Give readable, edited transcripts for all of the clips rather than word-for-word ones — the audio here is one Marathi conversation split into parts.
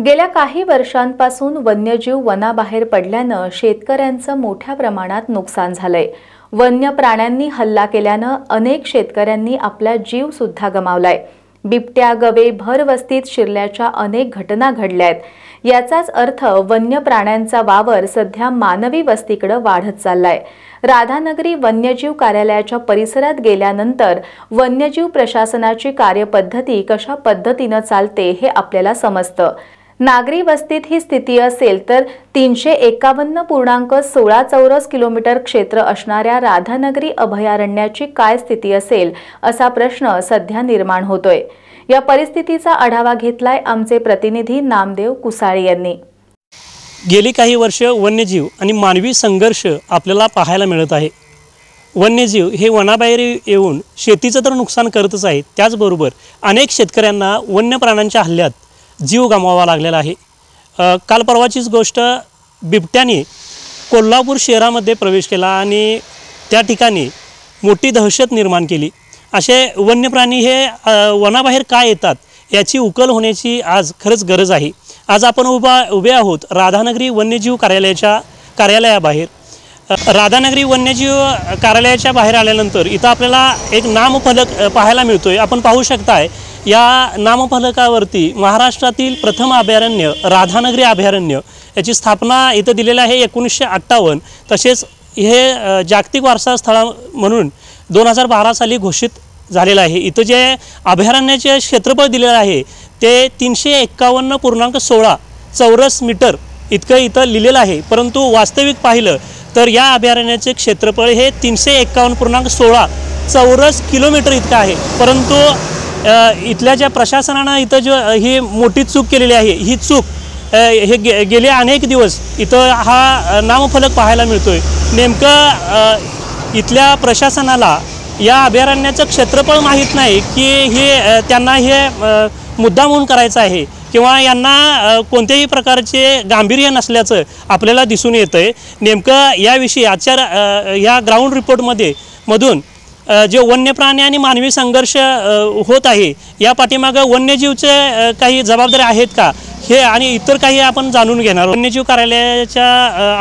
गेल्या काही वर्षांपासून वन्यजीव वनाबाहेर पडल्यानं शेतकऱ्यांचं मोठ्या प्रमाणात नुकसान झालंय। वन्य प्राण्यांनी हल्ला केल्यानं अनेक शेतकऱ्यांनी आपला जीव सुद्धा गमावलाय। बिबट्या, गवे भर वस्तीत शिरल्याच्या अनेक घटना घडल्यात। याचाच अर्थ वन्य प्राण्यांचा वावर सध्या मानवी वस्तीकडे वाढत चाललाय। राधानगरी वन्यजीव कार्यालयाच्या परिसरात गेल्यानंतर वन्यजीव प्रशासनाची कार्यपद्धती कशा पद्धतीने चालते हे आपल्याला समजतं। नागरी वस्तीत ही स्थिती असेल तर 351.16 चौरस किलोमीटर क्षेत्र असणाऱ्या राधानगरी अभयारण्याची काय स्थिती असेल असा प्रश्न सध्या निर्माण होतोय। या परिस्थितीचा आढावा घेतलाय आमचे प्रतिनिधी नामदेव कुसाळी यांनी। गेली काही वर्ष वन्यजीव आणि मानवी संघर्ष आपल्याला पाहायला मिळत आहे। वन्यजीव हे वनाबाहेर येऊन शेतीचं तर नुकसान करतच आहे, त्याचबरोबर अनेक शेतकऱ्यांना वन्य प्राण्यांच्या हल्ल्यात जीव गमवावा लागलेला आहे। काल परवाचीच गोष्ट, बिबट्याने कोल्हापूर शहरामध्ये प्रवेश केला आणि त्या ठिकाणी मोठी दहशत निर्माण केली। असे वन्य प्राणी हे वनाबाहेर का येतात याची उकल होण्याची आज खरंच गरज आहे। आज आपण उभे आहोत राधानगरी वन्यजीव कार्यालयाबाहेर। राधानगरी वन्यजीव कार्यालयाच्या बाहेर आल्यानंतर इथं आपल्याला एक नामफलक पाहायला मिळतोय। आपण पाहू शकताय या नामफलकावरती महाराष्ट्रातील प्रथम अभयारण्य राधानगरी अभयारण्य याची स्थापना इथं दिलेली आहे 1958। तसेच हे जागतिक वारसा स्थळ म्हणून 2012 साली घोषित झालेलं आहे। इथं जे अभयारण्याचे क्षेत्रफळ दिलेलं आहे ते 351.16 चौरस मीटर इतकं इथं लिहिलेलं आहे, परंतु वास्तविक पाहिलं तर या अभयारण्याचे क्षेत्रफळ हे 351.16 चौरस किलोमीटर इतकं आहे। परंतु इथल्या ज्या प्रशासनानं इथं जो ही मोठी चूक केलेली आहे, ही चूक हे गेले अनेक दिवस इथं हा नामफलक पाहायला मिळतोय। नेमकं इथल्या प्रशासनाला या अभयारण्याचं क्षेत्रफळ माहीत नाही की हे त्यांना हे मुद्दामहून करायचं आहे किंवा यांना कोणत्याही प्रकारचे गांभीर्य नसल्याचं आपल्याला दिसून येतंय। नेमकं याविषयी आजच्या या ग्राउंड रिपोर्टमधून जे वन्य प्राणी आणि मानवी संघर्ष होत आहे या पाठीमागे वन्यजीवचे काही जबाबदारी आहेत का हे आणि इतर काही आपण जाणून घेणार। वन्यजीव कार्यालयाच्या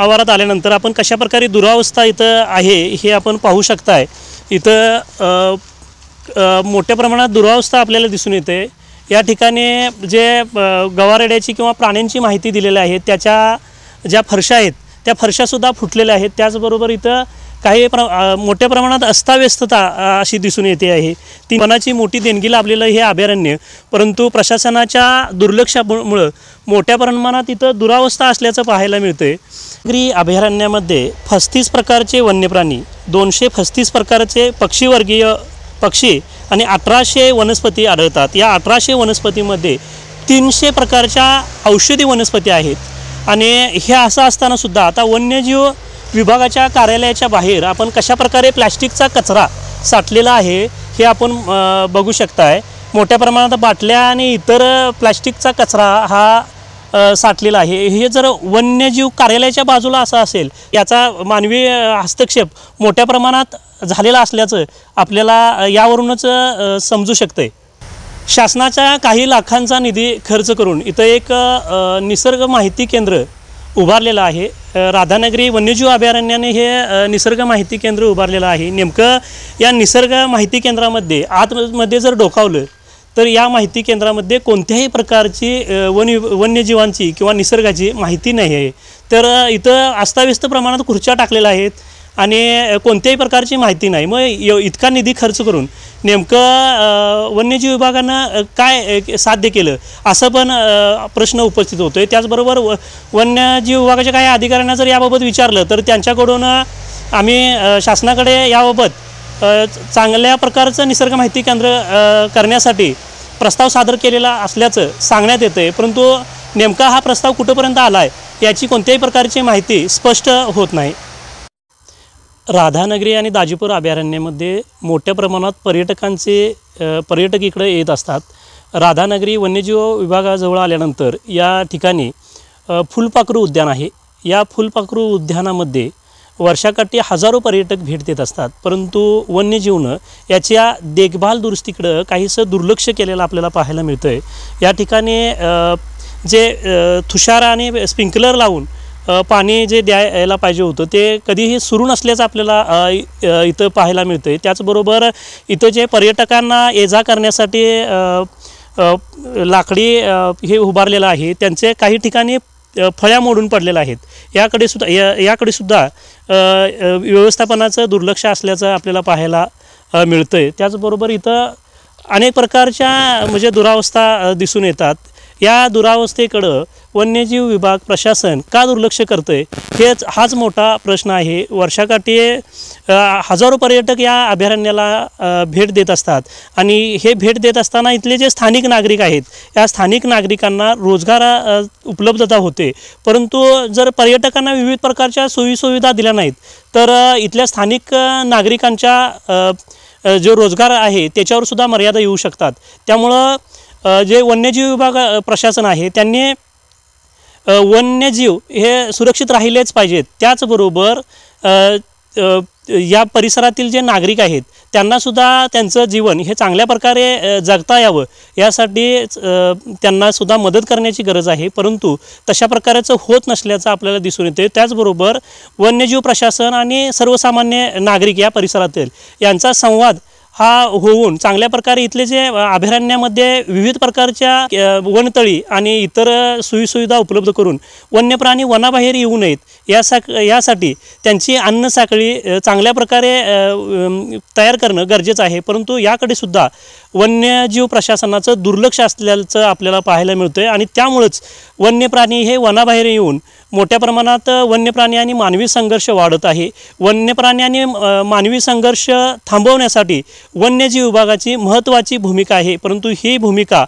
आवारात आल्यानंतर आपण कशा प्रकारे दुरावस्था इथं आहे हे आपण पाहू शकताय। इथं मोठ्या प्रमाणात दुरावस्था आपल्याला दिसून येते। या ठिकाणी जे गवारेड्याची किंवा प्राण्यांची माहिती दिलेली आहे त्याच्या ज्या फरशा आहेत त्या फरशासुद्धा फुटलेल्या आहेत। त्याचबरोबर इथं काही मोठ्या प्रमाणात अस्ताव्यस्तता अशी दिसून येते आहे। ती वनाची मोठी देणगी लाभलेलं हे अभयारण्य, परंतु प्रशासनाच्या दुर्लक्षामुळे मोठ्या प्रमाणात इथं दुरावस्था असल्याचं पाहायला मिळतंय। राधानगरी अभयारण्यामध्ये 35 प्रकारचे वन्यप्राणी, 235 प्रकारचे पक्षीवर्गीय पक्षी आणि 1800 वनस्पती आढळतात। या 1800 वनस्पतीमध्ये 300 प्रकारच्या औषधी वनस्पती आहेत। आणि हे असं असताना सुद्धा आता वन्यजीव विभागाच्या कार्यालयाच्या बाहेर आपण कशा प्रकारे प्लॅस्टिकचा कचरा साठलेला आहे हे आपण बघू शकताय। मोठ्या प्रमाणात बाटल्या आणि इतर प्लॅस्टिकचा कचरा हा साठलेला आहे। हे जर वन्यजीव कार्यालयाच्या बाजूला असं असेल याचा मानवी हस्तक्षेप मोठ्या प्रमाणात झालेला असल्याचं आपल्याला यावरूनच समजू शकतंय। शासनाच्या काही लाखांचा निधी खर्च करून इथं एक निसर्ग माहिती केंद्र उभारलेलं आहे। राधानगरी वन्यजीव अभयारण्याने हे निसर्ग माहिती केंद्र उभारलेलं आहे। नेमकं या निसर्ग माहिती केंद्रामध्ये आतमध्ये जर डोकावलं तर या माहिती केंद्रामध्ये कोणत्याही प्रकारची वन्यजीवांची किंवा निसर्गाची माहिती नाही आहे। तर इथं अस्ताव्यस्त प्रमाणात खुर्च्या टाकलेल्या आहेत आणि कोणत्याही प्रकारची माहिती नाही। मग इतका निधी खर्च करून नेमकं वन्यजीव विभागानं काय साध्य केलं असं पण प्रश्न उपस्थित होतोय। त्याचबरोबर वन्यजीव विभागाच्या काही अधिकाऱ्यांना जर याबाबत विचारलं तर त्यांच्याकडून आम्ही शासनाकडे याबाबत चांगल्या प्रकारचं निसर्ग माहिती केंद्र करण्यासाठी प्रस्ताव सादर केलेला असल्याचं सांगण्यात येतंय, परंतु नेमका हा प्रस्ताव कुठंपर्यंत आला आहे याची कोणत्याही प्रकारची माहिती स्पष्ट होत नाही। राधानगरी आणि दाजीपूर अभयारण्यामध्ये मोठ्या प्रमाणात पर्यटक इकडे येत असतात। राधानगरी वन्यजीव विभागाजवळ आल्यानंतर या ठिकाणी फुलपाखरू उद्यान आहे। या फुलपाखरू उद्यानामध्ये वर्षाकाठी हजारो पर्यटक भेट देत असतात, परंतु वन्यजीवनं याच्या देखभाल दुरुस्तीकडे काहीसं दुर्लक्ष केलेलं आपल्याला पाहायला मिळतंय। या ठिकाणी जे तुषार आणि स्प्रिंकलर लावून पाणी जे द्यायला पाहिजे होतं ते कधीही सुरू नसल्याचं आपल्याला इथं पाहायला मिळतं आहे। त्याचबरोबर इथं जे पर्यटकांना ये-जा करण्यासाठी लाकडी हे उभारलेलं आहे, त्यांचे काही ठिकाणी फळ्या मोडून पडलेल्या आहेत। याकडे सुद्धा व्यवस्थापनाचं दुर्लक्ष असल्याचं आपल्याला पाहायला मिळतं आहे। त्याचबरोबर इथं अनेक प्रकारच्या म्हणजे दुरावस्था दिसून येतात। या दुरावस्थेकडं वन्यजीव विभाग प्रशासन का दुर्लक्ष करतं आहे हाच मोठा प्रश्न आहे। वर्षाकाठी हजारो पर्यटक या अभयारण्याला भेट देत असतात आणि हे भेट देत असताना इथले जे स्थानिक नागरिक आहेत या स्थानिक नागरिकांना रोजगार उपलब्धता होते, परंतु जर पर्यटकांना विविध प्रकारच्या सोयीसुविधा दिल्या नाहीत तर इथल्या स्थानिक नागरिकांच्या जो रोजगार आहे त्याच्यावर सुद्धा मर्यादा येऊ शकतात। त्यामुळं जे वन्यजीव विभाग प्रशासन आहे त्यांनी वन्यजीव हे सुरक्षित राहिलेच पाहिजेत। त्याचबरोबर या परिसरातील जे नागरिक आहेत त्यांनासुद्धा त्यांचं जीवन हे चांगल्या प्रकारे जगता यावं यासाठी त्यांनासुद्धा मदत करण्याची गरज आहे, परंतु तशा प्रकारचं होत नसल्याचं आपल्याला दिसून येते। त्याचबरोबर वन्यजीव प्रशासन आणि सर्वसामान्य नागरिक या परिसरातील यांचा संवाद हा होऊन चांगल्या प्रकारे इथले जे अभयारण्यामध्ये विविध प्रकारच्या वनतळी आणि इतर सोयीसुविधा उपलब्ध करून वन्य प्राणी वनाबाहेर येऊ नयेत यासाठी त्यांची अन्न साखळी चांगल्या प्रकारे तयार करणं गरजेचं आहे, परंतु याकडे सुद्धा वन्यजीव प्रशासनाचं दुर्लक्ष असल्याचं आपल्याला पाहायला मिळतं आहे आणि त्यामुळेच वन्य प्राणी हे वनाबाहेर येऊन मोठ्या प्रमाणात वन्य प्राणी आणि मानवी संघर्ष वाढत आहे। वन्य प्राणी आणि मानवी संघर्ष थांबवण्यासाठी वन्यजीव विभागाची महत्त्वाची भूमिका आहे, परंतु ही भूमिका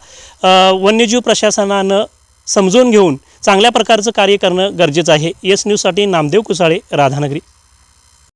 वन्यजीव प्रशासनानं समजून घेऊन चांगल्या प्रकारचं कार्य करणं गरजेचं आहे। एस न्यूजसाठी नामदेव कुसाळे, राधानगरी।